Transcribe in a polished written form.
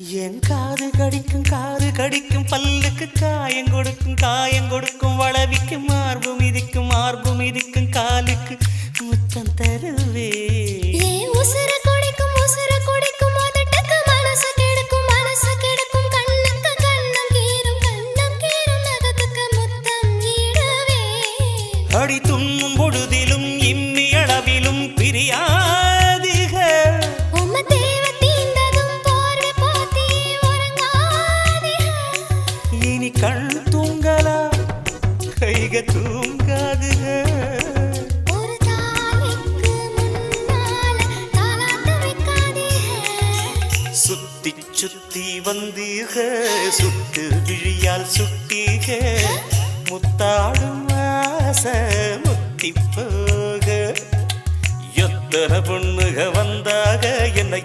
என் காது கடிக்கும் பல்லுக்கு காயம் கொடுக்கும் வளவிக்கும் மார்பு மிதிக்கும் காலுக்கு முத்தம் தருவே உசுர குடிக்கும் உதட்டுக்கு மனசு கெடுக்கும் கண்ணுக்கு கண்ணம் கீரும் நகத்துக்கு முத்தம் ஈடுவே அடி துண்ணும் பொழுதிலும் இம்மி அளவிலும் பிரியா கண் தூங்கலா கைக தூங்காது ஒரு தாய்க்கு முன்னால தாலாட்டு வைக்காதீங்க சுத்தி வந்தீக சுட்டு விழியால் சுட்டீக முத்தாடும் ஆசை முத்தி போக எத்தனை பொண்ணுக வந்தாக என்னை